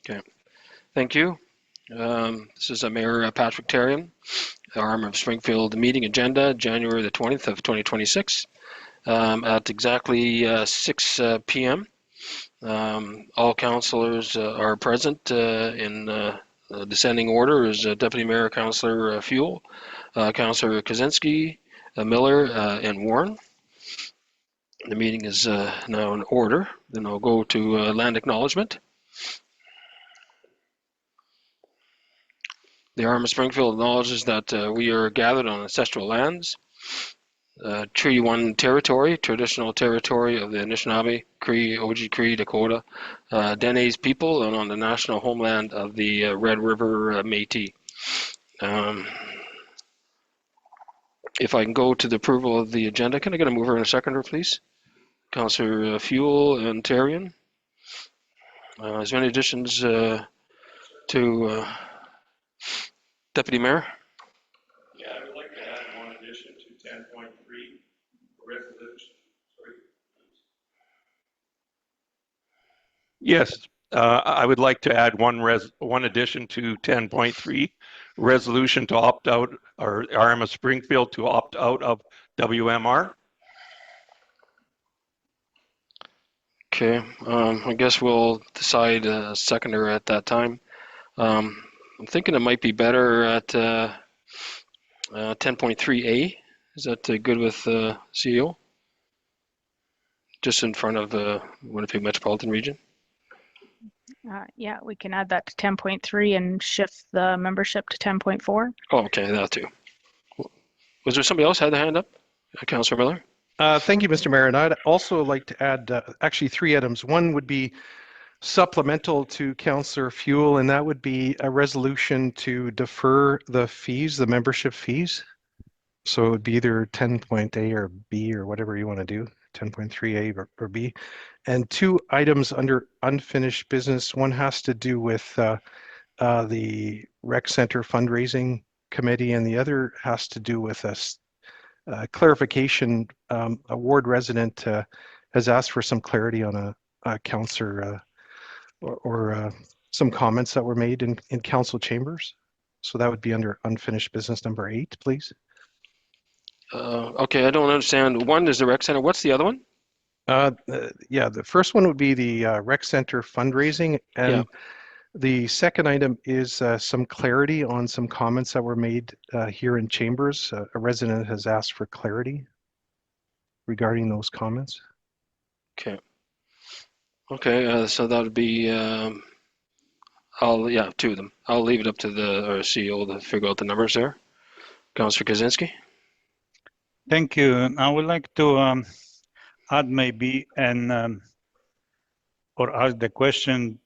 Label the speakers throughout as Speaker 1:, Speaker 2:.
Speaker 1: Okay, thank you. This is Mayor Patrick Therrien, arm of Springfield meeting agenda, January the 20th of 2026, at exactly 6 p.m. All councillors are present in descending order is Deputy Mayor Councillor Fuel, Councillor Kaczynski, Miller, and Warren. The meeting is now in order. Then I'll go to land acknowledgement. The Arm of Springfield acknowledges that we are gathered on ancestral lands, Treaty 1 territory, traditional territory of the Anishinaabe, Cree, Oji-Cree, Dakota, Dene's people, and on the national homeland of the Red River Métis. If I can go to the approval of the agenda, can I get a mover and a seconder, please? Councillor Fuel and Therrien. Is there any additions to Deputy Mayor?
Speaker 2: Yeah, I would like to add one addition to 10.3 resolution. Sorry. Yes, I would like to add one addition to 10.3 resolution to opt out, or Arm of Springfield to opt out of WMR.
Speaker 1: Okay, I guess we'll decide a seconder at that time. I'm thinking it might be better at 10.3A. Is that good with CEO? Just in front of Winnipeg Metropolitan Region?
Speaker 3: Yeah, we can add that to 10.3 and shift the membership to 10.4.
Speaker 1: Oh, okay, that too. Was there somebody else had their hand up? Councillor Miller?
Speaker 4: Thank you, Mr. Mayor. And I'd also like to add actually 3 items. One would be supplemental to Councillor Fuel, and that would be a resolution to defer the fees, the membership fees. So it would be either 10.A or B or whatever you want to do, 10.3A or B. And 2 items under unfinished business. One has to do with the Rec Center Fundraising Committee, and the other has to do with clarification. A ward resident has asked for some clarity on a councillor or some comments that were made in council chambers. So that would be under unfinished business number 8, please.
Speaker 1: Okay, I don't understand. One is the rec center. What's the other one?
Speaker 4: Yeah, the first one would be the Rec Center fundraising, and
Speaker 1: Yeah.
Speaker 4: the second item is some clarity on some comments that were made here in chambers. A resident has asked for clarity regarding those comments.
Speaker 1: Okay. Okay, so that would be, yeah, 2 of them. I'll leave it up to the CEO to figure out the numbers there. Councillor Kaczynski?
Speaker 5: Thank you. I would like to add maybe or ask the question,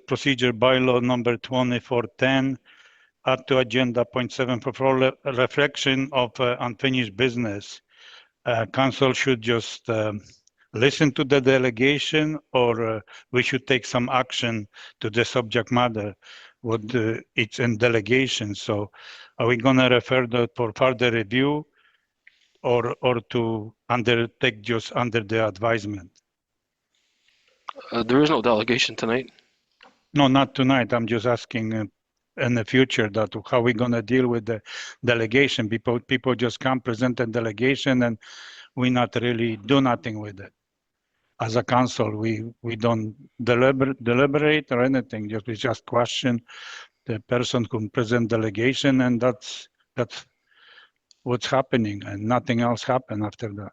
Speaker 5: procedure bylaw number 2410, add to agenda point 7 for reflection of unfinished business. Council should just listen to the delegation, or we should take some action to the subject matter, what it's in delegation. So are we gonna refer that for further review, or to undertake just under the advisement?
Speaker 1: There is no delegation tonight.
Speaker 5: No, not tonight. I'm just asking in the future that how we gonna deal with the delegation. People just come present a delegation and we not really do nothing with it. As a council, we don't deliberate or anything. We just question the person who present delegation, and that's what's happening, and nothing else happened after that.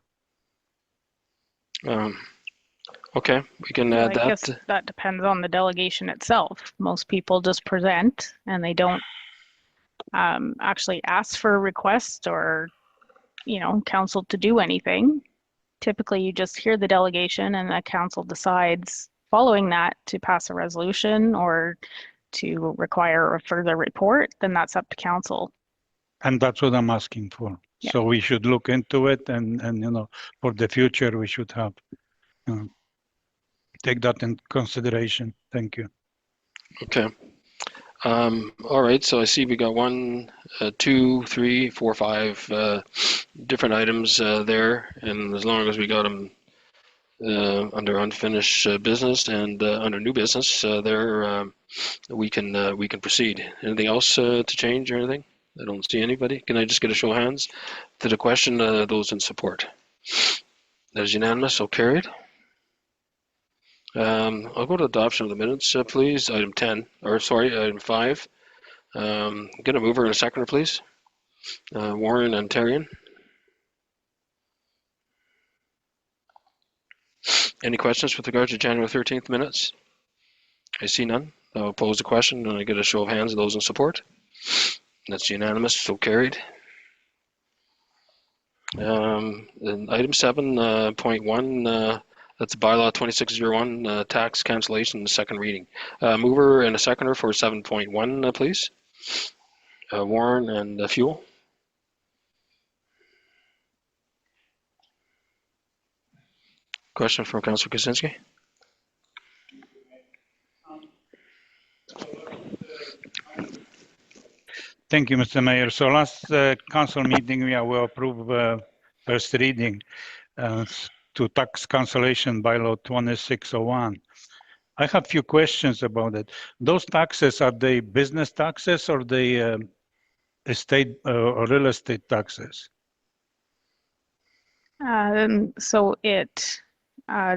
Speaker 1: Okay, we can add that.
Speaker 3: I guess that depends on the delegation itself. Most people just present and they don't actually ask for a request or, council to do anything. Typically, you just hear the delegation and the council decides following that to pass a resolution or to require a further report, then that's up to council.
Speaker 5: And that's what I'm asking for. Yeah. So we should look into it, and for the future, we should have take that in consideration. Thank you.
Speaker 1: Okay. All right, so I see we got 1, 2, 3, 4, 5 different items there, and as long as we got them under unfinished business, and under new business, there we can proceed. Anything else to change or anything? I don't see anybody. Can I just get a show of hands to the question? Those in support. That is unanimous. So carried. I'll go to adoption of the minutes, please. Item 10, or sorry, item 5. Get a mover and a seconder, please. Warren and Therrien. Any questions with regard to January 13th minutes? I see none. I'll pose the question and I get a show of hands of those in support. That's unanimous, so carried. And item 7.1, that's bylaw 2601, tax cancellation, the second reading. Mover and a seconder for 7.1, please. Warren and Fuel. Question from Councillor Kaczynski.
Speaker 5: Thank you, Mr. Mayor. So last council meeting, we will approve first reading to tax cancellation bylaw 2601. I have a few questions about it. Those taxes, are they business taxes or they estate or real estate taxes?
Speaker 3: So it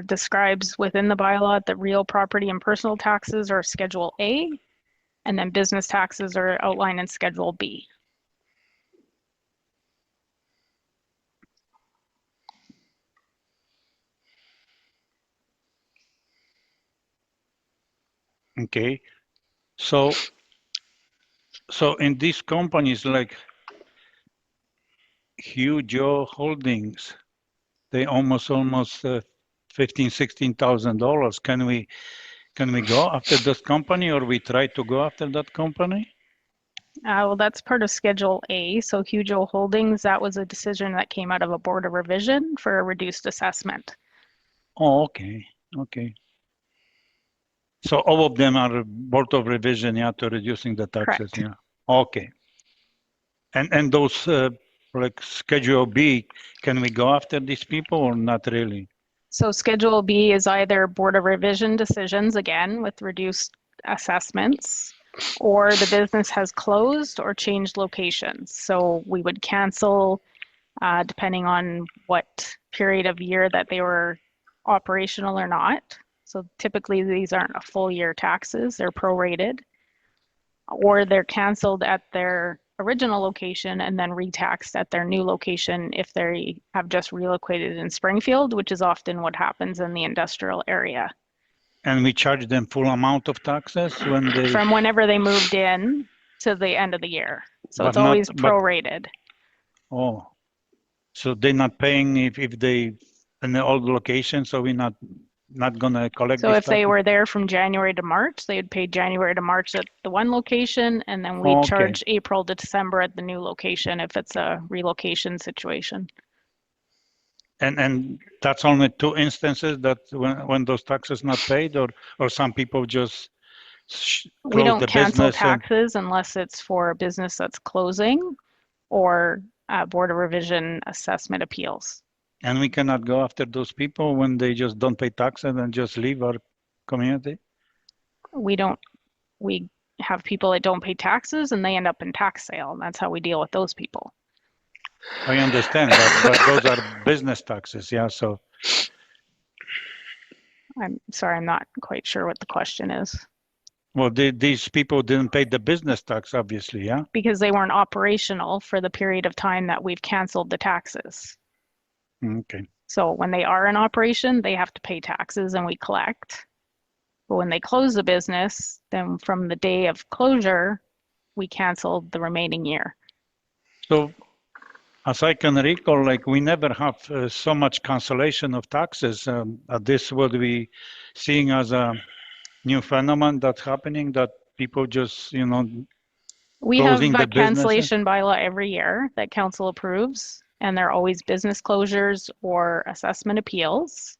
Speaker 3: describes within the bylaw that real property and personal taxes are Schedule A, and then business taxes are outlined in Schedule B.
Speaker 5: Okay, so in these companies like huge holdings, they almost $15,000-$16,000. Can we go after this company, or we try to go after that company?
Speaker 3: Well, that's part of Schedule A. So Hugo Holdings, that was a decision that came out of a board of revision for a reduced assessment.
Speaker 5: Oh, okay, okay. So all of them are board of revision, yeah, to reducing the taxes,
Speaker 3: Correct.
Speaker 5: yeah. Okay. And those like Schedule B, can we go after these people or not really?
Speaker 3: So Schedule B is either board of revision decisions, again, with reduced assessments, or the business has closed or changed locations. So we would cancel depending on what period of year that they were operational or not. So typically these aren't a full year taxes, they're prorated, or they're canceled at their original location and then retaxed at their new location if they have just relocated in Springfield, which is often what happens in the industrial area.
Speaker 5: And we charge them full amount of taxes when they...
Speaker 3: From whenever they moved in to the end of the year. So it's always prorated.
Speaker 5: Oh, so they're not paying if they in the old location, so we're not gonna collect.
Speaker 3: So if they were there from January to March, they would pay January to March at the one location, and then we charge April to December at the new location if it's a relocation situation.
Speaker 5: And that's only 2 instances that when those taxes not paid, or some people just
Speaker 3: we don't cancel taxes unless it's for a business that's closing or board of revision assessment appeals.
Speaker 5: And we cannot go after those people when they just don't pay taxes and just leave our community?
Speaker 3: We have people that don't pay taxes and they end up in tax sale, and that's how we deal with those people.
Speaker 5: I understand, but those are business taxes, yeah, so.
Speaker 3: I'm sorry, I'm not quite sure what the question is.
Speaker 5: Well, these people didn't pay the business tax, obviously, yeah?
Speaker 3: Because they weren't operational for the period of time that we've canceled the taxes.
Speaker 5: Okay.
Speaker 3: So when they are in operation, they have to pay taxes and we collect. But when they close the business, then from the day of closure, we canceled the remaining year.
Speaker 5: So as I can recall, like we never have so much cancellation of taxes. This would be seeing as a new phenomenon that's happening, that people just, you know,
Speaker 3: we have a cancellation bylaw every year that council approves, and they're always business closures or assessment appeals.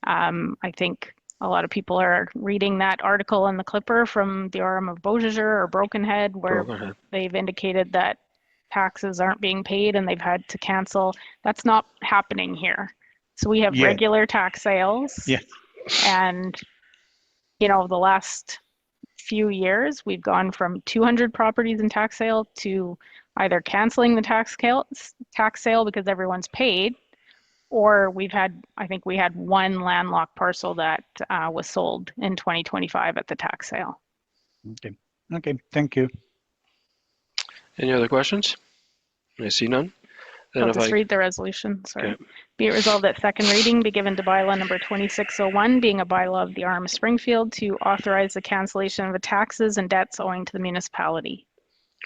Speaker 3: I think a lot of people are reading that article in the Clipper from the RM of Beausejour or Brokenhead, where they've indicated that taxes aren't being paid and they've had to cancel. That's not happening here. So we have
Speaker 5: Yeah.
Speaker 3: regular tax sales.
Speaker 5: Yeah.
Speaker 3: And, you know, the last few years, we've gone from 200 properties in tax sale to either canceling the tax sale because everyone's paid, or I think we had one landlocked parcel that was sold in 2025 at the tax sale.
Speaker 5: Okay. Okay. Thank you.
Speaker 1: Any other questions? I see none. Then
Speaker 3: I'll
Speaker 1: if
Speaker 3: just
Speaker 1: I,
Speaker 3: read the resolution, sorry.
Speaker 1: Okay.
Speaker 3: Be it resolved that second reading be given to bylaw number 2601, being a bylaw of the RM of Springfield, to authorize the cancellation of the taxes and debts owing to the municipality.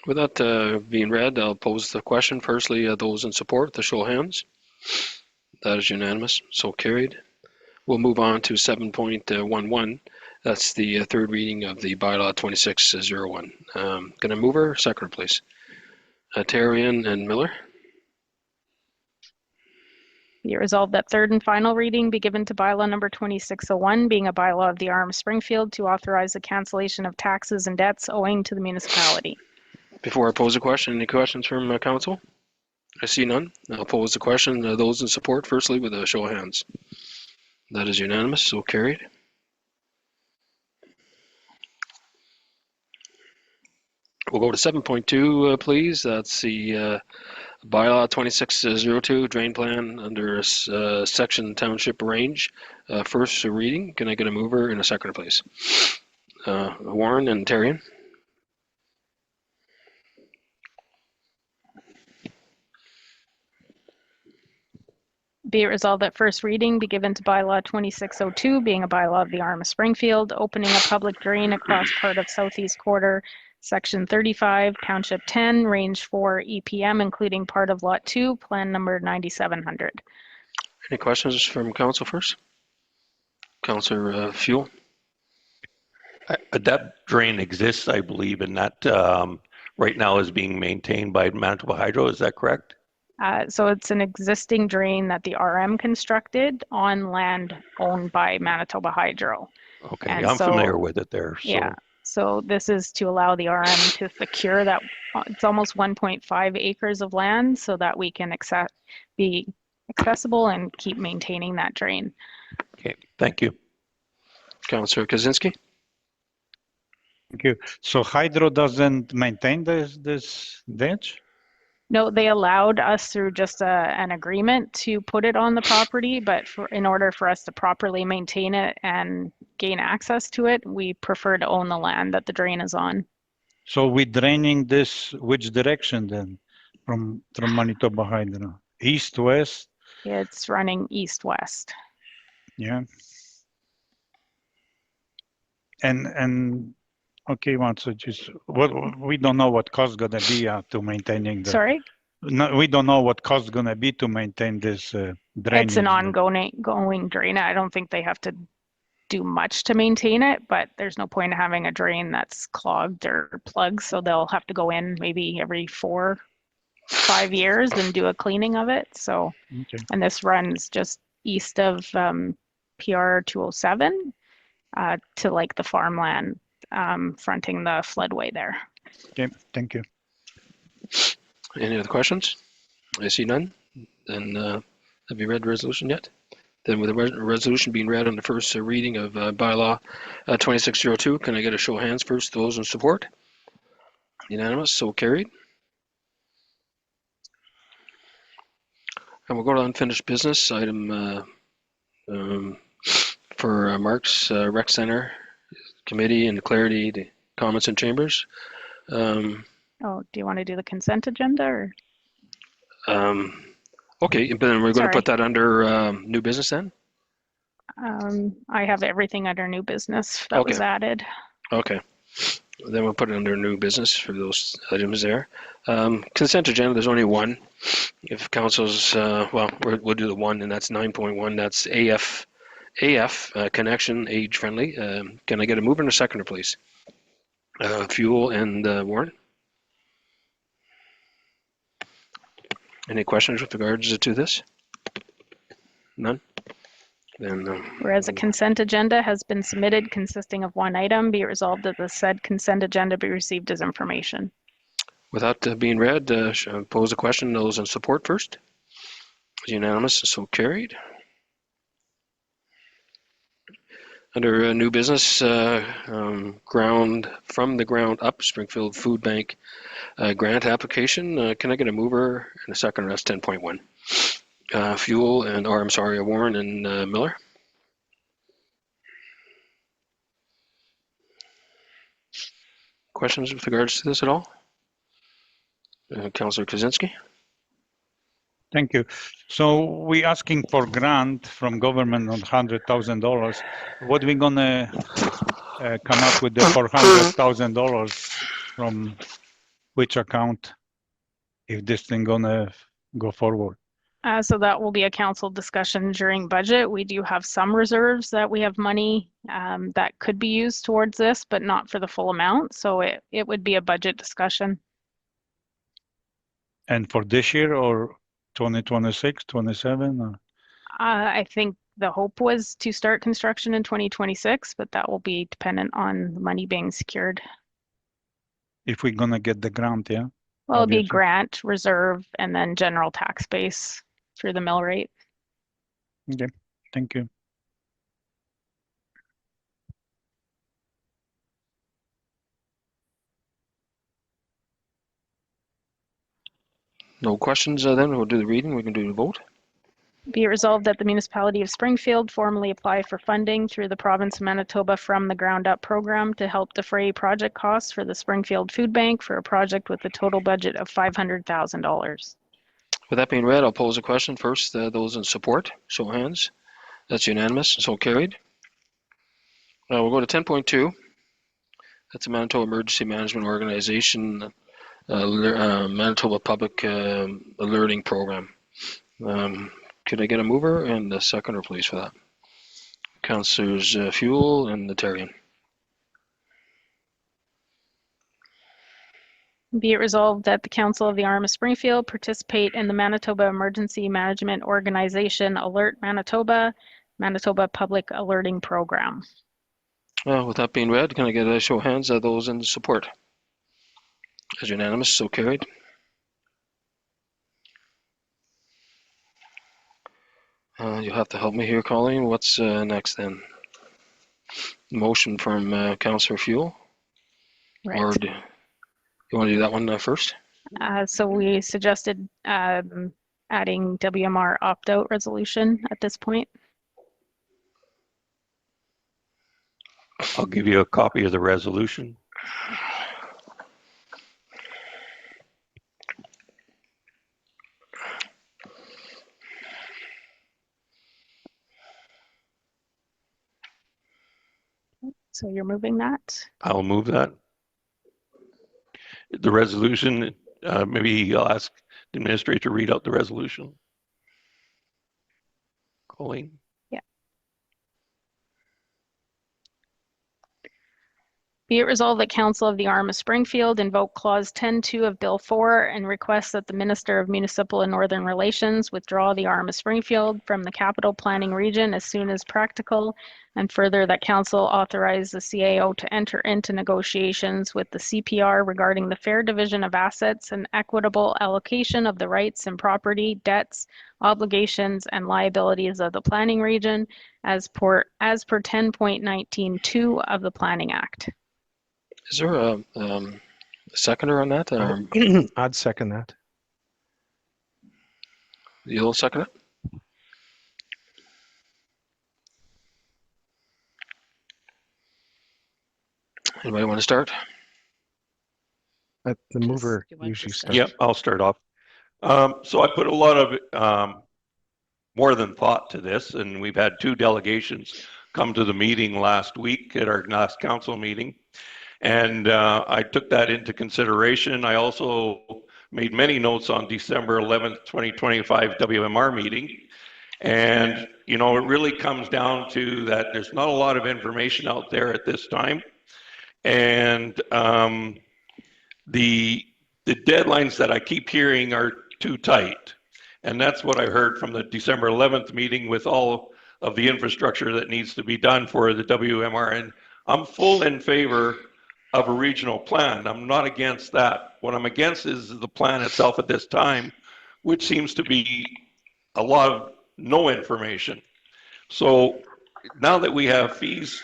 Speaker 1: with that being read, I'll pose the question. Firstly, those in support, the show of hands. That is unanimous, so carried. We'll move on to 7.11. That's the third reading of the bylaw 2601. Gonna move her? Second, please. Therrien and Miller.
Speaker 3: Be it resolved that third and final reading be given to bylaw number 2601, being a bylaw of the RM of Springfield, to authorize the cancellation of taxes and debts owing to the municipality.
Speaker 1: Before I pose a question, any questions from council? I see none. I'll pose the question. Those in support, firstly, with a show of hands. That is unanimous, so carried. We'll go to 7.2, please. That's the bylaw 2602, drain plan under section township range. First reading. Can I get a mover and a seconder, please? Warren and Therrien.
Speaker 3: Be it resolved that first reading be given to bylaw 2602, being a bylaw of the RM of Springfield, opening a public drain across part of southeast quarter, section 35, township 10, range 4, EPM, including part of lot 2, plan number 9700.
Speaker 1: Any questions from council first? Councillor Fuel.
Speaker 2: That drain exists, I believe, and that right now is being maintained by Manitoba Hydro. Is that correct?
Speaker 3: So it's an existing drain that the RM constructed on land owned by Manitoba Hydro.
Speaker 2: Okay,
Speaker 3: And
Speaker 2: I'm
Speaker 3: so,
Speaker 2: familiar with it there. So.
Speaker 3: Yeah, so this is to allow the RM to secure that. It's almost 1.5 acres of land so that we can be accessible and keep maintaining that drain.
Speaker 2: Okay, thank you.
Speaker 1: Councillor Kaczynski.
Speaker 5: Thank you. So Hydro doesn't maintain this ditch?
Speaker 3: No, they allowed us through just an agreement to put it on the property, but in order for us to properly maintain it and gain access to it, we prefer to own the land that the drain is on.
Speaker 5: So we're draining this, which direction then? From Manitoba Hydro? East, west?
Speaker 3: It's running east-west.
Speaker 5: Yeah. And okay, so just we don't know what cost gonna be to maintaining the.
Speaker 3: Sorry?
Speaker 5: No, we don't know what cost gonna be to maintain this drainage.
Speaker 3: It's an ongoing drain. I don't think they have to do much to maintain it, but there's no point in having a drain that's clogged or plugged, so they'll have to go in maybe every 4-5 years and do a cleaning of it. So,
Speaker 5: Okay.
Speaker 3: And this runs just east of PR 207 to like the farmland fronting the floodway there.
Speaker 5: Okay, thank you.
Speaker 1: Any other questions? I see none. Then have you read the resolution yet? Then with the resolution being read on the first reading of bylaw 2602, can I get a show of hands first? Those in support? Unanimous, so carried. And we'll go to unfinished business item for Mark's Rec Center Committee and clarity to comments in chambers.
Speaker 3: Oh, do you want to do the consent agenda or?
Speaker 1: Okay, but then we're going to put that under new business then?
Speaker 3: I have everything under new business that was added.
Speaker 1: Okay, then we'll put it under new business for those items there. Consent agenda, there's only one. If council's, well, we'll do the one, and that's 9.1. That's AF connection, age friendly. Can I get a mover and a seconder, please? Fuel and Warren. Any questions with regards to this? None? Then,
Speaker 3: Whereas a consent agenda has been submitted consisting of one item, be it resolved that the said consent agenda be received as information.
Speaker 1: without being read, pose a question. Those in support first. Unanimous, so carried. Under new business, from the ground up Springfield Food Bank grant application. Can I get a mover and a second? That's 10.1. Fuel and, or I'm sorry, Warren and Miller. Questions with regards to this at all? Councillor Kaczynski.
Speaker 5: Thank you. So we asking for grant from government on $100,000. What we gonna come up with the $400,000 from which account if this thing gonna go forward?
Speaker 3: So that will be a council discussion during budget. We do have some reserves that we have money that could be used towards this, but not for the full amount. So it would be a budget discussion.
Speaker 5: And for this year or 2026, 27? Or?
Speaker 3: I think the hope was to start construction in 2026, but that will be dependent on the money being secured.
Speaker 5: If we're gonna get the grant, yeah?
Speaker 3: Well, it'd be
Speaker 5: Obviously.
Speaker 3: grant, reserve, and then general tax base through the mill rate.
Speaker 5: Okay, thank you.
Speaker 1: No questions then, we'll do the reading, we can do the vote.
Speaker 3: Be it resolved that the municipality of Springfield formally apply for funding through the province of Manitoba from the ground up program to help defray project costs for the Springfield Food Bank for a project with a total budget of $500,000.
Speaker 1: With that being read, I'll pose a question first. Those in support, show of hands. That's unanimous, so carried. We'll go to 10.2. That's the Manitoba Emergency Management Organization, Manitoba Public Alerting Program. Could I get a mover and a seconder, please, for that? Councillors Fuel and the Therrien.
Speaker 3: Be it resolved that the Council of the Arm of Springfield participate in the Manitoba Emergency Management Organization Alert Manitoba, Manitoba Public Alerting Program.
Speaker 1: With that being read, can I get a show of hands of those in support? As unanimous, so carried. You'll have to help me here, Colleen. What's next then? Motion from Councillor Fuel?
Speaker 3: Right.
Speaker 1: Or you want to do that one first?
Speaker 3: So we suggested adding WMR Opt Out Resolution at this point.
Speaker 2: I'll give you a copy of the resolution.
Speaker 3: So you're moving that?
Speaker 2: I'll move that. The resolution, maybe I'll ask the administrator to read out the resolution. Colleen?
Speaker 3: Yeah. Be it resolved that Council of the Arm of Springfield invoke Clause 10.2 of Bill 4 and request that the Minister of Municipal and Northern Relations withdraw the Arm of Springfield from the Capital Planning Region as soon as practical, and further that Council authorize the CAO to enter into negotiations with the CPR regarding the fair division of assets and equitable allocation of the rights and property, debts, obligations, and liabilities of the Planning Region as per 10.19.2 of the Planning Act.
Speaker 1: Is there a seconder on that?
Speaker 4: I'd second that.
Speaker 1: You'll second it? Anybody want to start?
Speaker 4: The mover
Speaker 6: Do you want
Speaker 4: usually
Speaker 6: to
Speaker 4: starts.
Speaker 2: Yep, I'll start off. So I put a lot of more than thought to this, and we've had 2 delegations come to the meeting last week at our last council meeting. And I took that into consideration. I also made many notes on December 11th, 2025 WMR meeting. And, you know, it really comes down to that there's not a lot of information out there at this time. And the deadlines that I keep hearing are too tight. And that's what I heard from the December 11th meeting with all of the infrastructure that needs to be done for the WMR. And I'm full in favor of a regional plan. I'm not against that. What I'm against is the plan itself at this time, which seems to be a lot of no information. So now that we have fees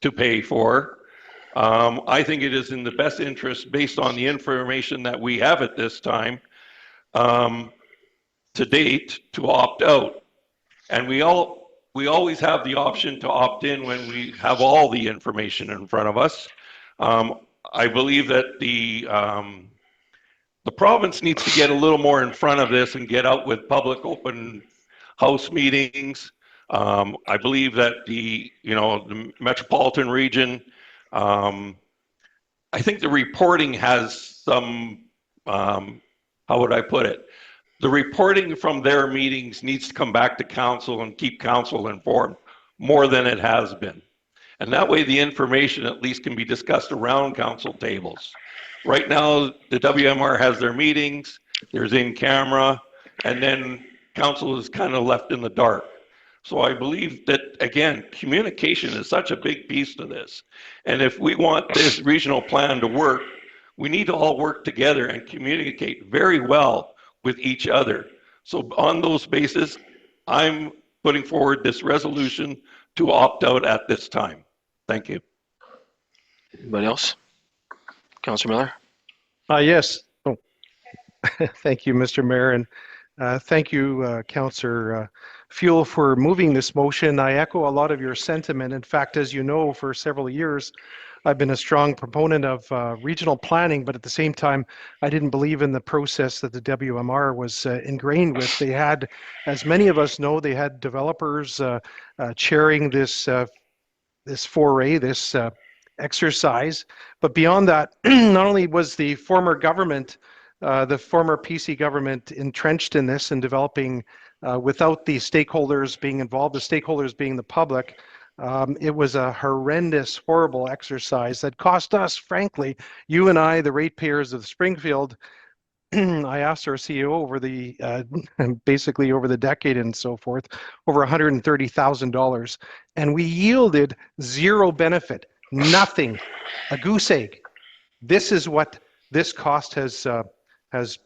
Speaker 2: to pay for, I think it is in the best interest, based on the information that we have at this time, to date, to opt out. And we always have the option to opt in when we have all the information in front of us. I believe that the province needs to get a little more in front of this and get out with public open house meetings. I believe that the Metropolitan region, I think the reporting has some, how would I put it? The reporting from their meetings needs to come back to council and keep council informed more than it has been. And that way the information at least can be discussed around council tables. Right now, the WMR has their meetings, there's in camera, and then council is kind of left in the dark. So I believe that, again, communication is such a big piece to this. And if we want this regional plan to work, we need to all work together and communicate very well with each other. So on those bases, I'm putting forward this resolution to opt out at this time. Thank you.
Speaker 1: Anybody else? Councillor Miller?
Speaker 4: Yes. Oh. Thank you, Mr. Mayor, and thank you, Councillor Fuel, for moving this motion. I echo a lot of your sentiment. In fact, as you know, for several years, I've been a strong proponent of regional planning, but at the same time, I didn't believe in the process that the WMR was ingrained with. They had, as many of us know, they had developers chairing this foray, this exercise. But beyond that, not only was the former government, the former PC government, entrenched in this and developing without the stakeholders being involved, the stakeholders being the public, it was a horrendous, horrible exercise that cost us, frankly, you and I, the ratepayers of Springfield. I asked our CEO over the, basically over the decade and so forth, over $130,000, and we yielded zero benefit, nothing, a goose egg. This is what this cost has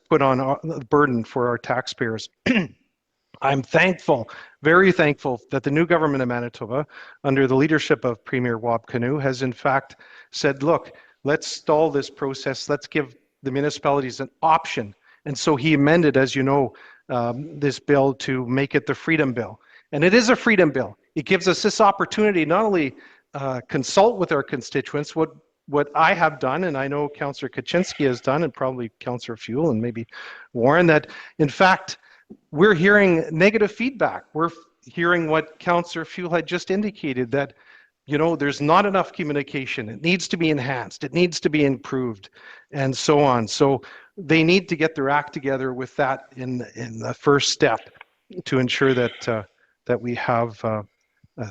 Speaker 4: put on the burden for our taxpayers. I'm thankful, very thankful, that the new government of Manitoba, under the leadership of Premier Wab Kinew, has in fact said, look, let's stall this process, let's give the municipalities an option. And so he amended, as you know, this bill to make it the Freedom Bill. And it is a Freedom Bill. It gives us this opportunity not only consult with our constituents, what I have done, and I know Councillor Kaczynski has done, and probably Councillor Fuel and maybe Warren, that in fact, we're hearing negative feedback. We're hearing what Councillor Fuel had just indicated, that there's not enough communication. It needs to be enhanced. It needs to be improved, and so on. So they need to get their act together with that in the first step to ensure that that we have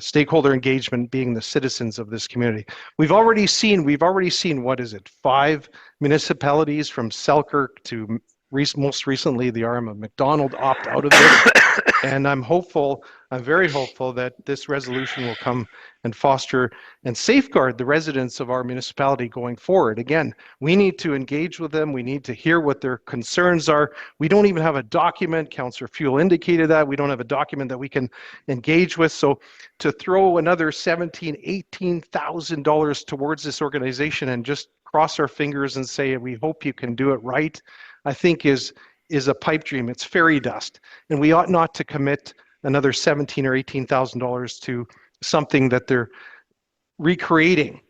Speaker 4: stakeholder engagement, being the citizens of this community. We've already seen, what is it, 5 municipalities from Selkirk to most recently the arm of McDonald opt out of this. And I'm very hopeful that this resolution will come and foster and safeguard the residents of our municipality going forward. Again, we need to engage with them. We need to hear what their concerns are. We don't even have a document. Councillor Fuel indicated that. We don't have a document that we can engage with. So to throw another $17,000, $18,000 towards this organization and just cross our fingers and say, we hope you can do it right, I think is a pipe dream. It's fairy dust. And we ought not to commit another $17,000 or $18,000 to something that they're recreating.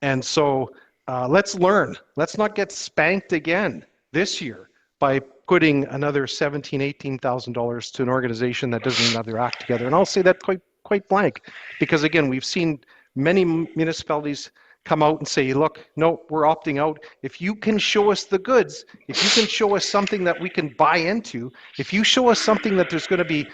Speaker 4: And so let's learn. Let's not get spanked again this year by putting another $17,000, $18,000 to an organization that doesn't even have their act together. And I'll say that quite blank, because again, we've seen many municipalities come out and say, look, no, we're opting out. If you can show us the goods, if you can show us something that we can buy into, if you show us something that there's going to be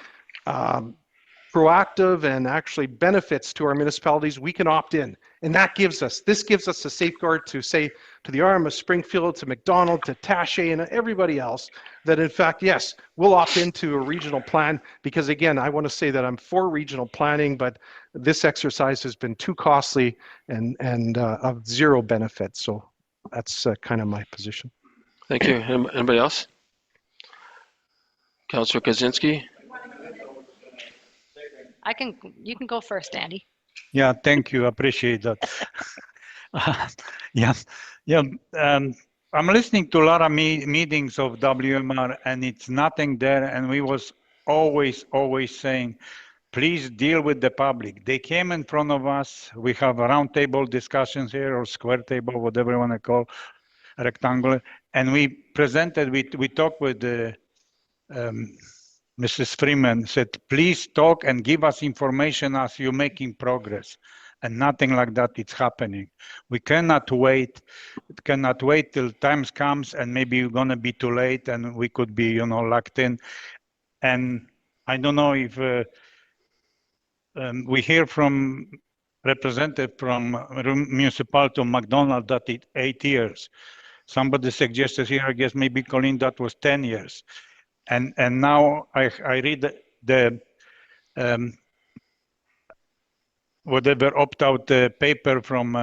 Speaker 4: proactive and actually benefits to our municipalities, we can opt in. And this gives us a safeguard to say to the arm of Springfield, to McDonald, to Taché, and everybody else, that in fact, yes, we'll opt into a regional plan, because again, I want to say that I'm for regional planning, but this exercise has been too costly and of zero benefit. So that's kind of my position.
Speaker 1: Thank you. Anybody else? Councillor Kaczynski?
Speaker 6: You can go first, Andy.
Speaker 5: Yeah, thank you. Appreciate that. Yes, yeah. I'm listening to a lot of meetings of WMR, and it's nothing there. And we was always saying, please deal with the public. They came in front of us. We have a round table discussions here, or square table, whatever you want to call, rectangular. And we presented. We talked with the. Mrs. Freeman said, please talk and give us information as you're making progress. And nothing like that is happening. We cannot wait till times comes and maybe you're going to be too late and we could be, locked in. And I don't know if we hear from representative from municipality of McDonald that it's 8 years. Somebody suggested here, I guess maybe Colleen, that was 10 years. And now I read the whatever opt-out paper from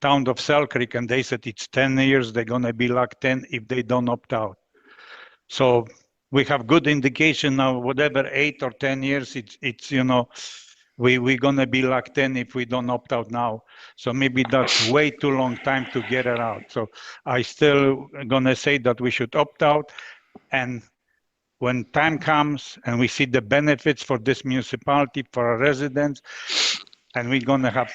Speaker 5: town of Selkirk, and they said it's 10 years, they're going to be locked in if they don't opt out. So we have good indication now, whatever 8 or 10 years, it's we're going to be locked in if we don't opt out now. So maybe that's way too long time to get it out. So I still going to say that we should opt out. And when time comes and we see the benefits for this municipality, for our residents, and we're going to have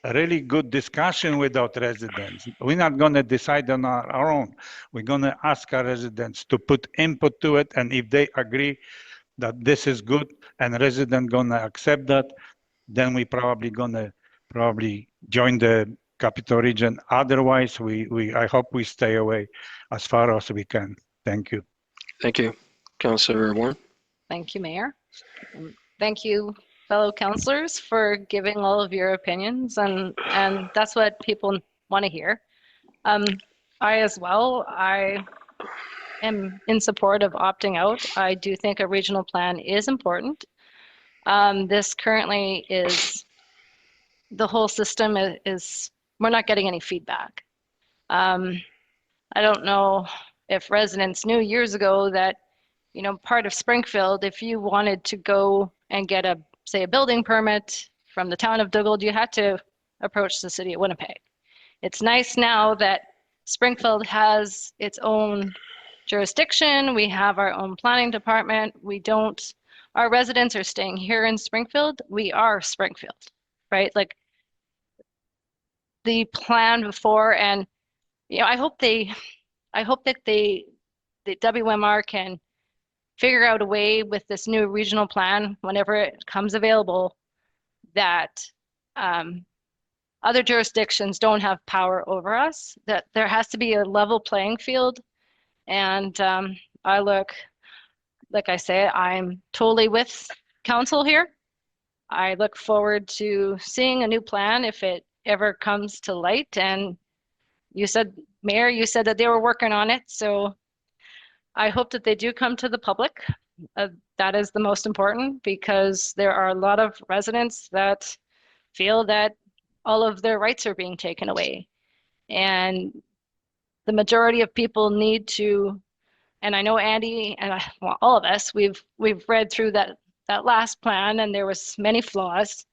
Speaker 5: a really good discussion with our residents. We're not going to decide on our own. We're going to ask our residents to put input to it. And if they agree that this is good and resident going to accept that, then we probably going to join the capital region. Otherwise, I hope we stay away as far as we can. Thank you.
Speaker 1: Thank you. Councillor Warren.
Speaker 6: Thank you, Mayor. And thank you, fellow councillors, for giving all of your opinions, and that's what people want to hear. I as well, I am in support of opting out. I do think a regional plan is important. This currently is, the whole system is we're not getting any feedback. I don't know if residents knew years ago that, part of Springfield, if you wanted to go and get say a building permit from the town of Dugald, you had to approach the city of Winnipeg. It's nice now that Springfield has its own jurisdiction. We have our own planning department. Our residents are staying here in Springfield. We are Springfield, right? Like the plan before, and I hope that the WMR can figure out a way with this new regional plan, whenever it comes available, that other jurisdictions don't have power over us, that there has to be a level playing field. And like I say, I'm totally with council here. I look forward to seeing a new plan if it ever comes to light. And you said, Mayor, you said that they were working on it. So I hope that they do come to the public. That is the most important, because there are a lot of residents that feel that all of their rights are being taken away. And the majority of people need to, and I know Andy and all of us, we've read through that last plan, and there was many flaws.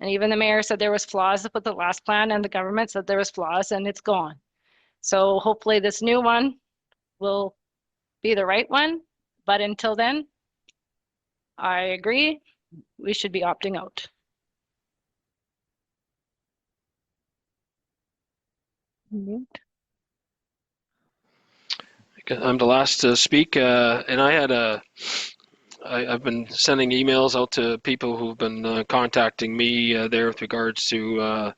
Speaker 6: And even the mayor said there was flaws with the last plan, and the government said there was flaws, and it's gone. So hopefully this new one will be the right one. But until then, I agree, we should be opting out.
Speaker 1: I'm the last to speak, and I've been sending emails out to people who've been contacting me there with regards to our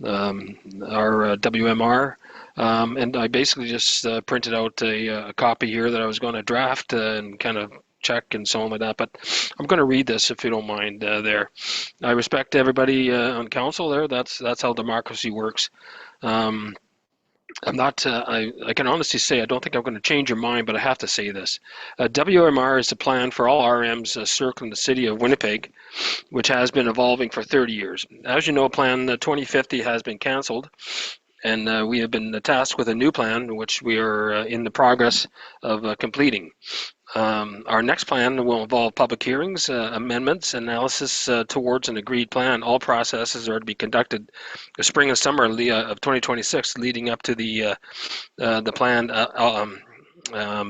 Speaker 1: WMR, and I basically just printed out a copy here that I was going to draft and kind of check and so on like that, but I'm going to read this if you don't mind there. I respect everybody on council there. That's how democracy works. I'm not, I can honestly say I don't think I'm going to change your mind, but I have to say this. WMR is a plan for all RMs circling the city of Winnipeg, which has been evolving for 30 years. As you know, Plan 2050 has been cancelled, and we have been tasked with a new plan, which we are in the progress of completing. Our next plan will involve public hearings, amendments, analysis towards an agreed plan. All processes are to be conducted the spring and summer of 2026, leading up to the plan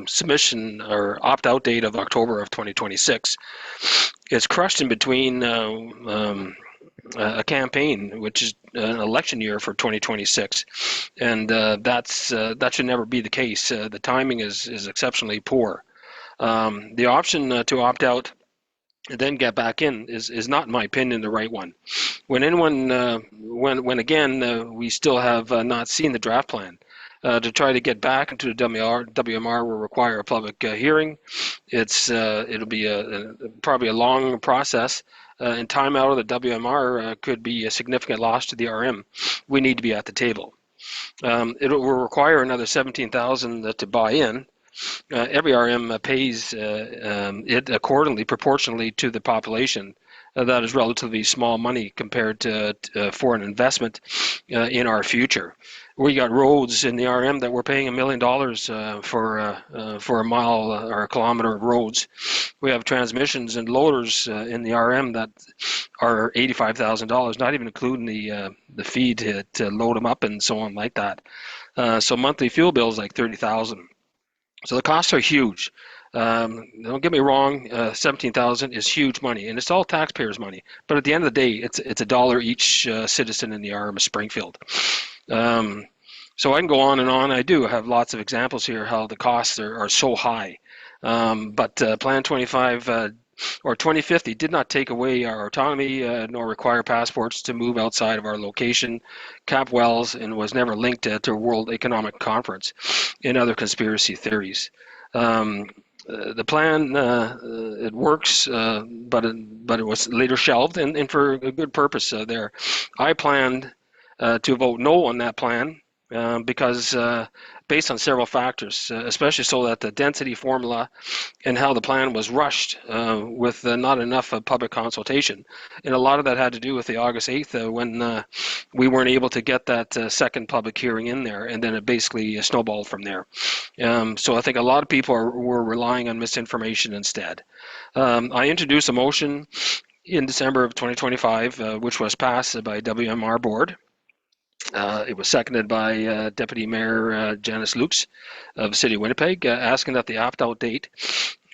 Speaker 1: submission or opt-out date of October of 2026. It's crushed in between a campaign, which is an election year for 2026, and that should never be the case. The timing is exceptionally poor. The option to opt out and then get back in is not, in my opinion, the right one. When again we still have not seen the draft plan. To try to get back into the WMR will require a public hearing. It'll be probably a long process, and time out of the WMR could be a significant loss to the RM. We need to be at the table. It will require another 17,000 to buy in. Every RM pays it accordingly, proportionally to the population. That is relatively small money compared to for an investment in our future. We got roads in the RM that we're paying $1 million for a mile or a kilometer of roads. We have transmissions and loaders in the RM that are $85,000, not even including the fee to load them up and so on like that. So monthly fuel bills like $30,000. So the costs are huge. Don't get me wrong, 17,000 is huge money, and it's all taxpayers' money. But at the end of the day, it's $1 each citizen in the RM of Springfield. So I can go on and on. I do have lots of examples here how the costs are so high. But Plan 25 or 2050 did not take away our autonomy nor require passports to move outside of our location, cap wells, and was never linked to World Economic Conference and other conspiracy theories. The plan, it works, but it was later shelved, and for a good purpose there. I planned to vote no on that plan because based on several factors, especially so that the density formula and how the plan was rushed with not enough public consultation. And a lot of that had to do with the August 8th when we weren't able to get that second public hearing in there, and then it basically snowballed from there. So I think a lot of people were relying on misinformation instead. I introduced a motion in December of 2025, which was passed by WMR board. It was seconded by Deputy Mayor Janice Lukes of the City of Winnipeg, asking that the opt-out date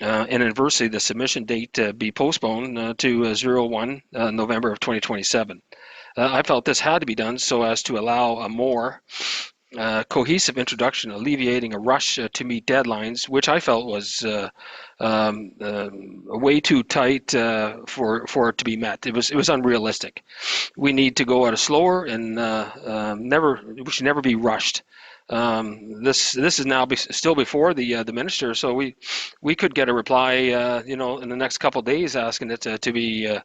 Speaker 1: and inversely the submission date be postponed to 01 November of 2027. I felt this had to be done so as to allow a more cohesive introduction, alleviating a rush to meet deadlines, which I felt was way too tight for it to be met. It was unrealistic. We need to go at a slower and we should never be rushed. This is now still before the minister, so we could get a reply, in the next couple of days asking it to be.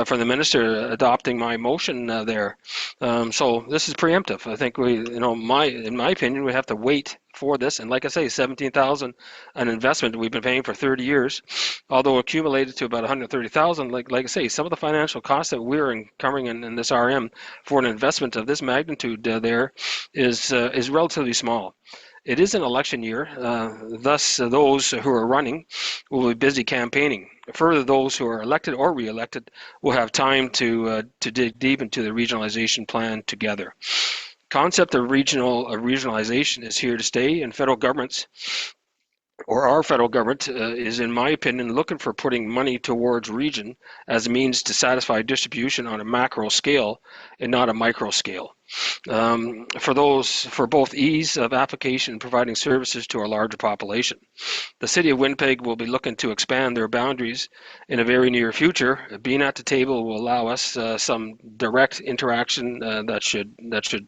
Speaker 1: From the minister adopting my motion there. So this is preemptive. I think in my opinion, we have to wait for this. And like I say, 17,000, an investment we've been paying for 30 years, although accumulated to about 130,000. Like I say, some of the financial costs that we're incurring in this RM for an investment of this magnitude there is relatively small. It is an election year, thus those who are running will be busy campaigning. Further, those who are elected or re-elected will have time to dig deep into the regionalization plan together. Concept of regionalization is here to stay, and federal governments, or our federal government, is, in my opinion, looking for putting money towards region as a means to satisfy distribution on a macro scale and not a micro scale. For both ease of application and providing services to a larger population. The City of Winnipeg will be looking to expand their boundaries in a very near future. Being at the table will allow us some direct interaction that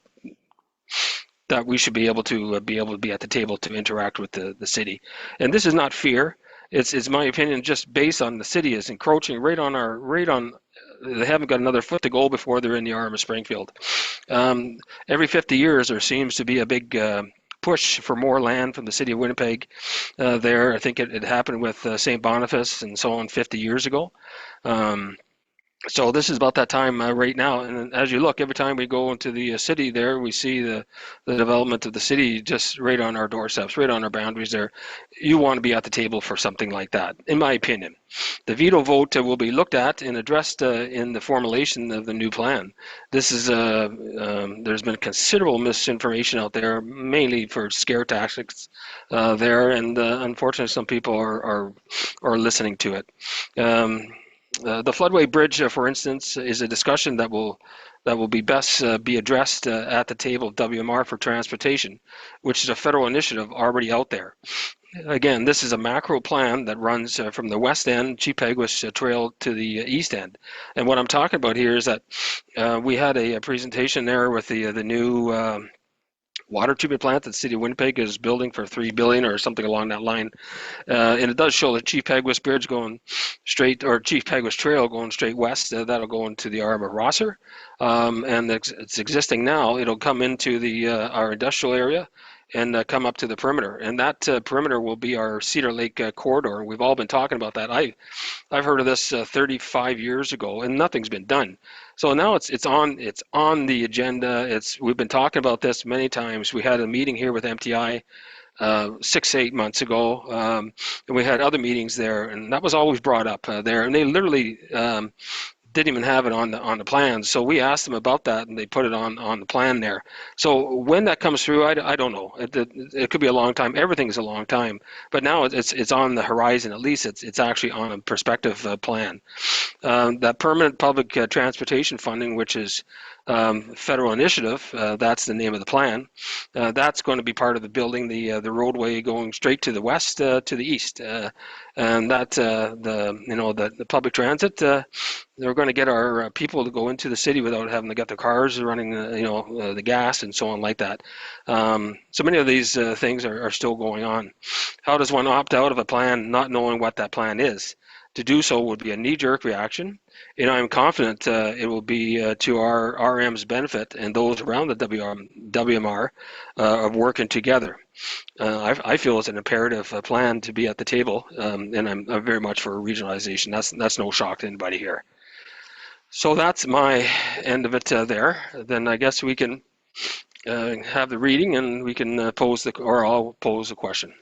Speaker 1: we should be able to be at the table to interact with the city. And this is not fear. It's my opinion, just based on the city is encroaching right on. They haven't got another foot to go before they're in the arm of Springfield. Every 50 years, there seems to be a big push for more land from the City of Winnipeg there. I think it happened with St. Boniface and so on 50 years ago. So this is about that time right now, and as you look, every time we go into the city there, we see the development of the city just right on our doorsteps, right on our boundaries there. You want to be at the table for something like that, in my opinion. The veto vote will be looked at and addressed in the formulation of the new plan. This is there's been considerable misinformation out there, mainly for scare tactics there, and unfortunately, some people are listening to it. The floodway bridge, for instance, is a discussion that will be best be addressed at the table of WMR for transportation, which is a federal initiative already out there. Again, this is a macro plan that runs from the west end, Chief Peguis Trail, to the east end. And what I'm talking about here is that we had a presentation there with the new water treatment plant that the city of Winnipeg is building for $3 billion or something along that line. And it does show the Chief Peguis Bridge going straight, or Chief Peguis Trail going straight west. That'll go into the arm of Rosser. And it's existing now. It'll come into the our industrial area and come up to the perimeter. And that perimeter will be our Cedar Lake corridor. We've all been talking about that. I've heard of this 35 years ago, and nothing's been done. So now it's on the agenda. We've been talking about this many times. We had a meeting here with MTI 6-8 months ago, and we had other meetings there, and that was always brought up there. And they literally didn't even have it on the plan. So we asked them about that, and they put it on the plan there. So when that comes through, I don't know. It could be a long time. Everything's a long time, but now it's on the horizon. At least it's actually on a prospective plan. That permanent public transportation funding, which is federal initiative, that's the name of the plan. That's going to be part of the building the roadway going straight to the west to the east, and that the public transit. They're going to get our people to go into the city without having to get their cars running, the gas and so on like that. So many of these things are still going on. How does one opt out of a plan not knowing what that plan is? To do so would be a knee-jerk reaction, and I'm confident it will be to our RM's benefit and those around the WMR of working together. I feel it's an imperative plan to be at the table, and I'm very much for regionalization. That's no shock to anybody here. So that's my end of it there. Then I guess we can have the reading, and we can I'll pose the question.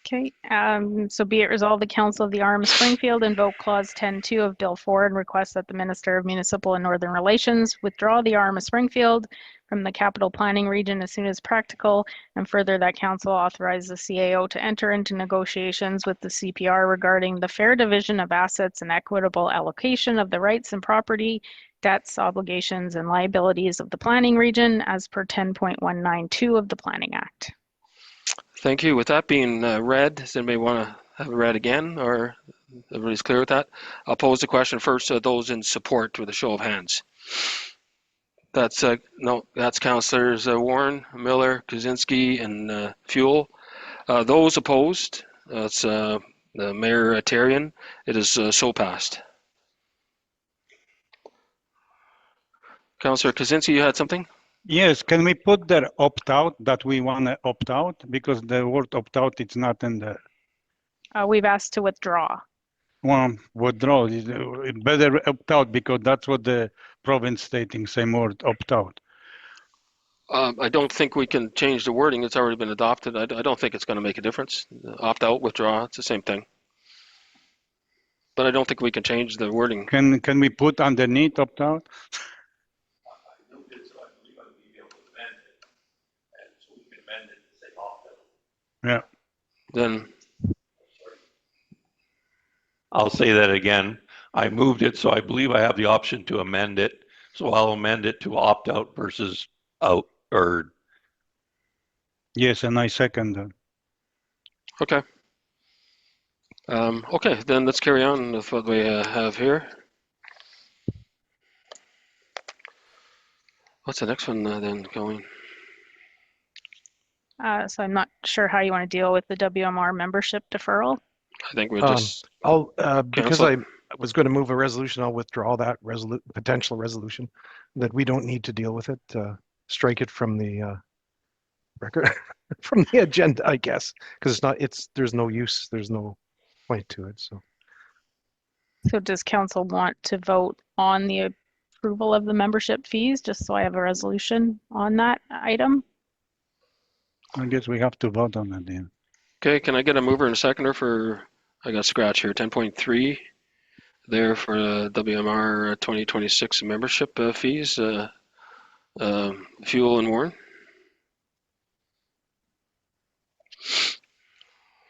Speaker 3: Okay, so be it resolved, the Council of the RM of Springfield invoke Clause 10.2 of Bill 4 and request that the Minister of Municipal and Northern Relations withdraw the RM of Springfield from the Capital Planning Region as soon as practical, and further that Council authorize the CAO to enter into negotiations with the CPR regarding the fair division of assets and equitable allocation of the rights and property, debts, obligations, and liabilities of the Planning Region as per 10.192 of the Planning Act.
Speaker 1: Thank you. With that being read, does anybody want to have it read again, or everybody's clear with that? I'll pose the question first to those in support with a show of hands. That's that's Councillors Warren, Miller, Kaczynski, and Fuel. Those opposed, that's Mayor Therrien. It is so passed. Councillor Kaczynski, you had something?
Speaker 5: Yes, can we put there opt out, that we want to opt out? Because the word opt out, it's not in there.
Speaker 3: We've asked to withdraw.
Speaker 5: Well, withdraw, it better opt out, because that's what the province stating, same word, opt out.
Speaker 1: I don't think we can change the wording. It's already been adopted. I don't think it's going to make a difference. Opt out, withdraw, it's the same thing. But I don't think we can change the wording.
Speaker 5: Can we put underneath opt out? Yeah.
Speaker 1: Then
Speaker 2: I'll say that again. I moved it, so I believe I have the option to amend it. So I'll amend it to opt out versus out, or.
Speaker 5: Yes, and I second that.
Speaker 1: okay. Okay, then let's carry on with what we have here. What's the next one then going?
Speaker 3: So I'm not sure how you want to deal with the WMR membership deferral.
Speaker 1: I think we'll just
Speaker 4: because I was going to move a resolution, I'll withdraw that potential resolution, that we don't need to deal with it. Strike it from the record from the agenda, I guess, because there's no use, there's no point to it.
Speaker 3: So does council want to vote on the approval of the membership fees, just so I have a resolution on that item?
Speaker 5: I guess we have to vote on it then.
Speaker 1: Okay, can I get a mover and a seconder for, I got scratch here, 10.3 there for WMR 2026 membership fees, Fuel and Warren?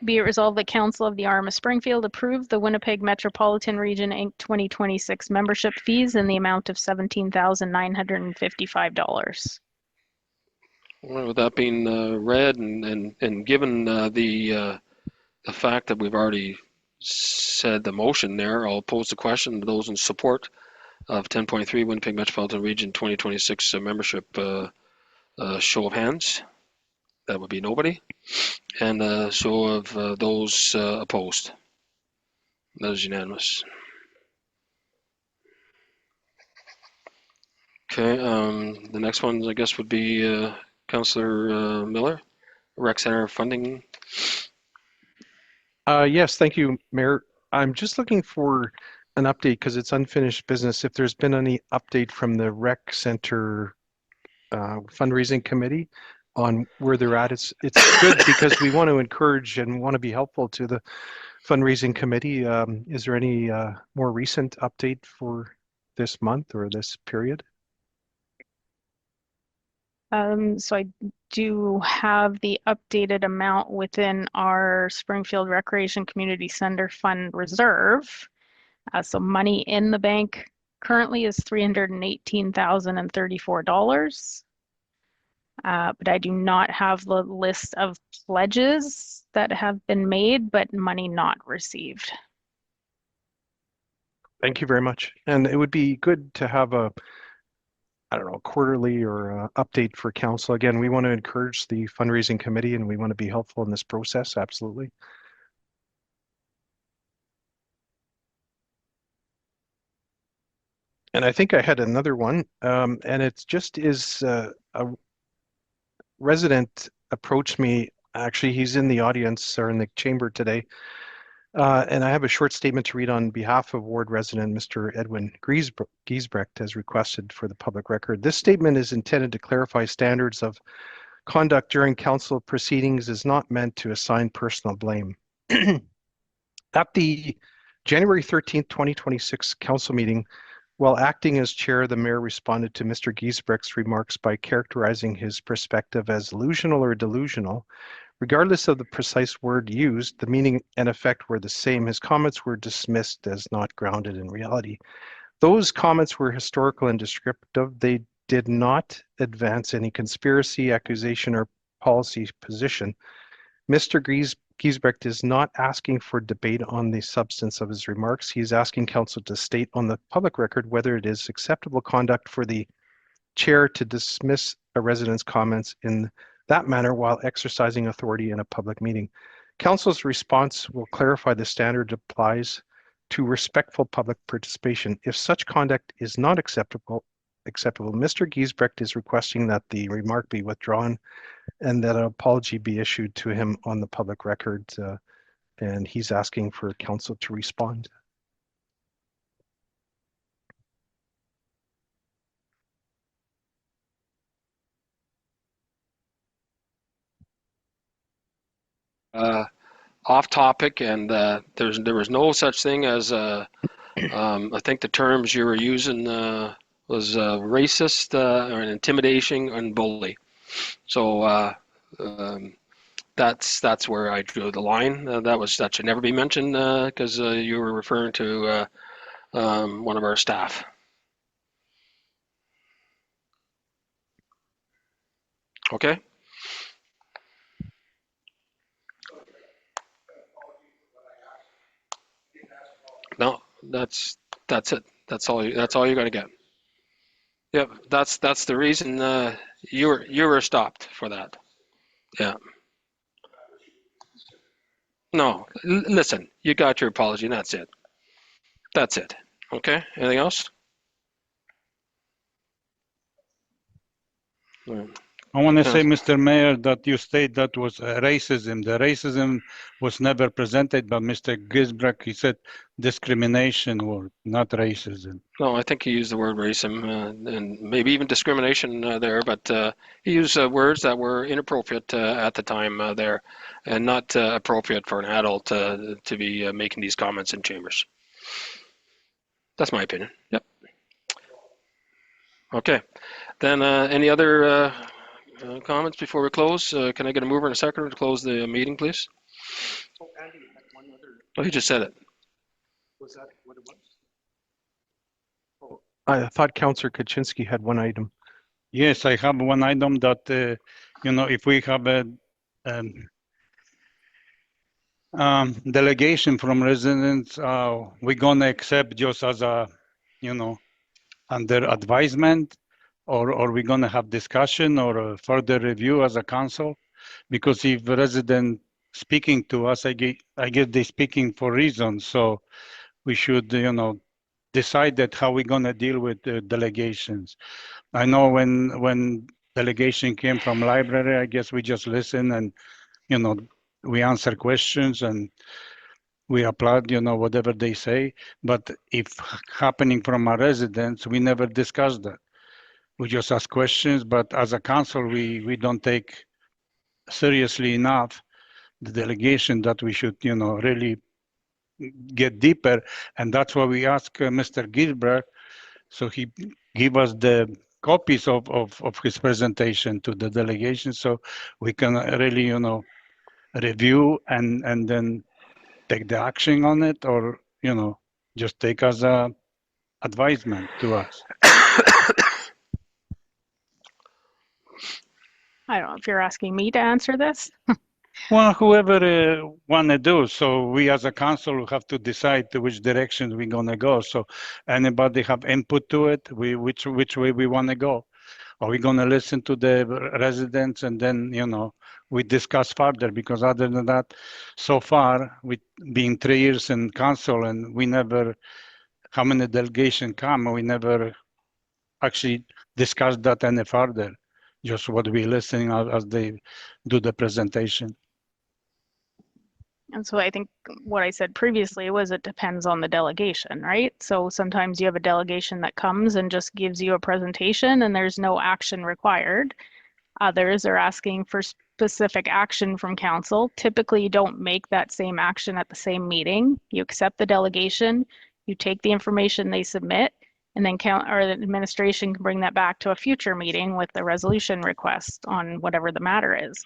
Speaker 3: Be it resolved that Council of the RM of Springfield approve the Winnipeg Metropolitan Region Inc. 2026 membership fees in the amount of $17,955.
Speaker 1: Well, with that being read and given the fact that we've already said the motion there, I'll pose the question to those in support of 10.3 Winnipeg Metropolitan Region 2026 membership. Show of hands. That would be nobody. And a show of those opposed. That is unanimous. Okay, the next one, I guess, would be Councillor Miller, Rec Center funding.
Speaker 4: Yes, thank you, Mayor. I'm just looking for an update because it's unfinished business. If there's been any update from the Rec Center fundraising committee on where they're at. It's good because we want to encourage and want to be helpful to the fundraising committee. Is there any more recent update for this month or this period?
Speaker 3: So I do have the updated amount within our Springfield Recreation Community Center Fund Reserve. So money in the bank currently is $318,034. But I do not have the list of pledges that have been made, but money not received.
Speaker 4: Thank you very much. And it would be good to have a, I don't know, quarterly or update for council. Again, we want to encourage the fundraising committee and we want to be helpful in this process. Absolutely. And I think I had another one, and it just is a resident approached me. Actually, he's in the audience or in the chamber today. And I have a short statement to read on behalf of Ward resident Mr. Edwin Giesbrecht as requested for the public record. This statement is intended to clarify standards of conduct during council proceedings, is not meant to assign personal blame. At the January 13th, 2026 council meeting, while acting as chair, the mayor responded to Mr. Giesbrecht's remarks by characterizing his perspective as illusional or delusional. Regardless of the precise word used, the meaning and effect were the same. His comments were dismissed as not grounded in reality. Those comments were historical and descriptive. They did not advance any conspiracy, accusation, or policy position. Mr. Giesbrecht is not asking for debate on the substance of his remarks. He is asking council to state on the public record whether it is acceptable conduct for the chair to dismiss a resident's comments in that manner while exercising authority in a public meeting. Council's response will clarify the standard applies to respectful public participation. If such conduct is not acceptable, Mr. Giesbrecht is requesting that the remark be withdrawn and that an apology be issued to him on the public record, and he's asking for council to respond.
Speaker 1: Off topic, and there was no such thing as I think the terms you were using was racist or intimidation and bully. So that's where I drew the line. That should never be mentioned because you were referring to one of our staff. Okay. No, that's it. That's all you got to get. Yep, that's the reason you were stopped for that. Yeah. No, listen, you got your apology, and that's it. That's it. Okay. Anything else?
Speaker 5: I want to say, Mr. Mayor, that you state that was racism. The racism was never presented by Mr. Giesbrecht. He said discrimination word, not racism.
Speaker 1: No, I think he used the word racism and maybe even discrimination there, but he used words that were inappropriate at the time there and not appropriate for an adult to be making these comments in chambers. That's my opinion. Yep. Okay. Then any other comments before we close? Can I get a mover and a seconder to close the meeting, please?
Speaker 4: Oh, Andy had one other.
Speaker 1: Oh, he just said it.
Speaker 4: Was that what it was? Oh, I thought Councillor Kaczynski had one item.
Speaker 5: Yes, I have one item that, if we have a delegation from residents, we're going to accept just as a, under advisement, or we're going to have discussion or a further review as a council. Because if a resident speaking to us, I guess they're speaking for reasons. So we should, decide that how we're going to deal with the delegations. I know when delegation came from library, I guess we just listen and, we answer questions and we applaud, whatever they say. But if happening from our residents, we never discuss that. We just ask questions, but as a council, we don't take seriously enough the delegation that we should, really get deeper. And that's why we ask Mr. Giesbrecht, so he give us the copies of his presentation to the delegation, so we can really, review and then take the action on it, or, just take as a advisement to us.
Speaker 3: I don't know if you're asking me to answer this.
Speaker 5: Well, whoever want to do. So we as a council have to decide to which direction we're going to go. So anybody have input to it, which way we want to go. Are we going to listen to the residents and then, we discuss further? Because other than that, so far, with being 3 years in council and we never, how many delegation come, we never actually discussed that any further. Just what we listening as they do the presentation.
Speaker 3: And so I think what I said previously was it depends on the delegation, right? So sometimes you have a delegation that comes and just gives you a presentation and there's no action required. Others are asking for specific action from council. Typically, you don't make that same action at the same meeting. You accept the delegation, you take the information they submit, and then the administration can bring that back to a future meeting with the resolution request on whatever the matter is.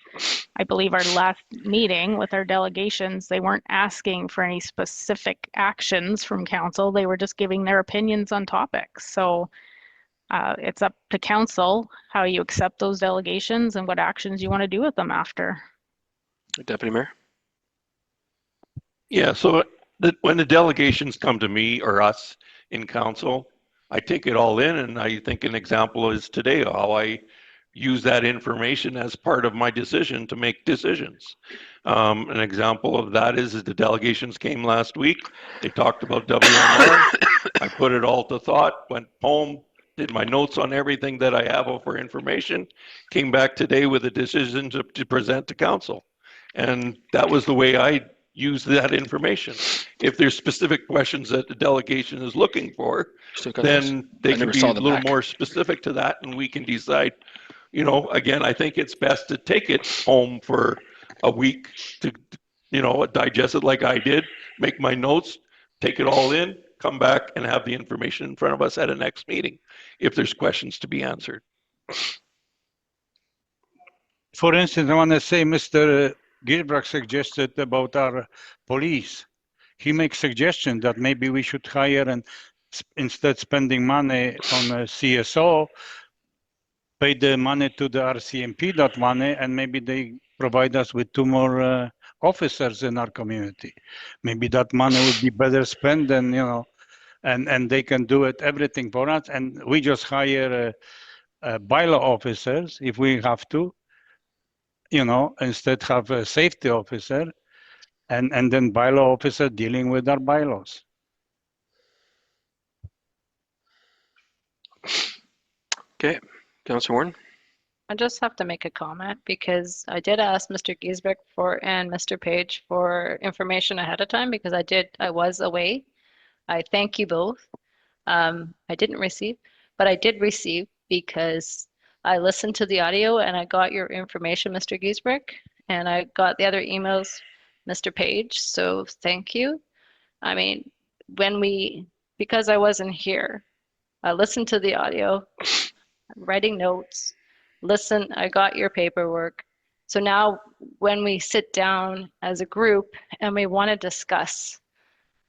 Speaker 3: I believe our last meeting with our delegations, they weren't asking for any specific actions from council. They were just giving their opinions on topics. So it's up to council how you accept those delegations and what actions you want to do with them after.
Speaker 1: Deputy Mayor?
Speaker 2: Yeah, so when the delegations come to me or us in council, I take it all in, and I think an example is today how I use that information as part of my decision to make decisions. An example of that is the delegations came last week. They talked about WMR. I put it all to thought, went home, did my notes on everything that I have for information, came back today with a decision to present to council. And that was the way I use that information. If there's specific questions that the delegation is looking for, then they can be a little more specific to that, and we can decide. Again, I think it's best to take it home for a week to, digest it like I did, make my notes, take it all in, come back and have the information in front of us at a next meeting if there's questions to be answered.
Speaker 5: For instance, I want to say Mr. Giesbrecht suggested about our police. He makes suggestion that maybe we should hire and instead spending money on a CSO, pay the money to the RCMP that money, and maybe they provide us with 2 more officers in our community. Maybe that money would be better spent than, and they can do it everything for us. And we just hire bylaw officers if we have to, instead have a safety officer and then bylaw officer dealing with our bylaws.
Speaker 1: Okay, Councillor Warren.
Speaker 6: I just have to make a comment because I did ask Mr. Giesbrecht and Mr. Page for information ahead of time because I was away. I thank you both. I didn't receive, but I did receive because I listened to the audio and I got your information, Mr. Giesbrecht, and I got the other emails, Mr. Page. So thank you. I mean, because I wasn't here, I listened to the audio, writing notes, I got your paperwork. So now when we sit down as a group and we want to discuss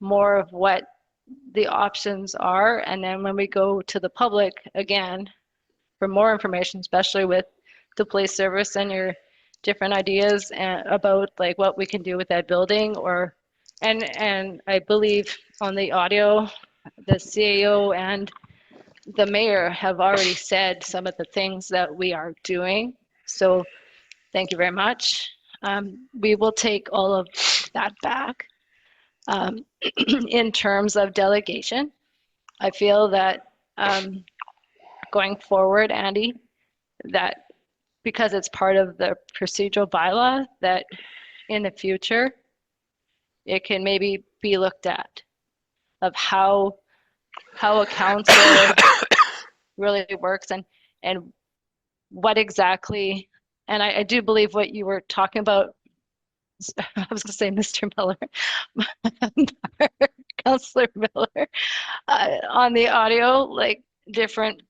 Speaker 6: more of what the options are, and then when we go to the public again for more information, especially with the police service and your different ideas about like what we can do with that building, and I believe on the audio, the CAO and the mayor have already said some of the things that we are doing. So thank you very much. We will take all of that back. In terms of delegation, I feel that going forward, Andy, that because it's part of the procedural bylaw, that in the future, it can maybe be looked at of how a council really works and what exactly, and I do believe what you were talking about, I was going to say Mr. Miller, Councillor Miller, on the audio, like different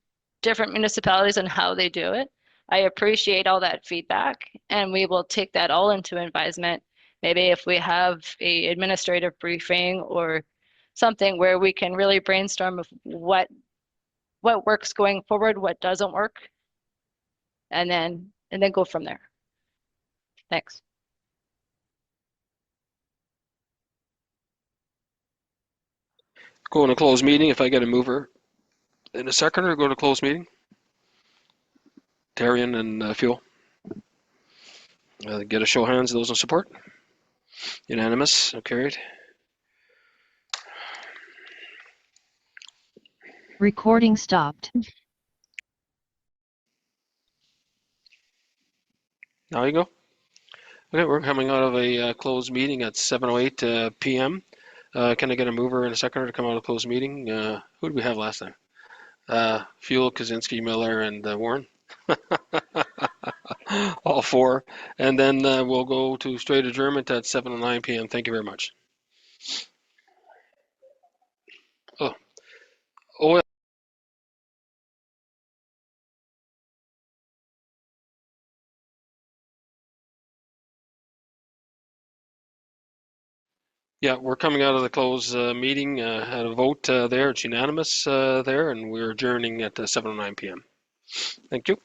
Speaker 6: municipalities and how they do it. I appreciate all that feedback, and we will take that all into advisement. Maybe if we have a administrative briefing or something where we can really brainstorm of what works going forward, what doesn't work, and then go from there. Thanks.
Speaker 1: Go in a closed meeting if I get a mover in a second, or go to closed meeting. Therrien and Fuel. Get a show of hands, those in support. Unanimous, so carried.
Speaker 7: Recording stopped.
Speaker 1: Now you go. Okay, we're coming out of a closed meeting at 7:08 p.m. Can I get a mover in a second to come out of closed meeting? Who did we have last time? Fuel, Kaczynski, Miller, and Warren. All four. And then we'll go to straight adjournment at 7:09 p.m. Thank you very much. Oh, yeah, we're coming out of the closed meeting. Had a vote there. It's unanimous there, and we're adjourning at 7:09 p.m. Thank you.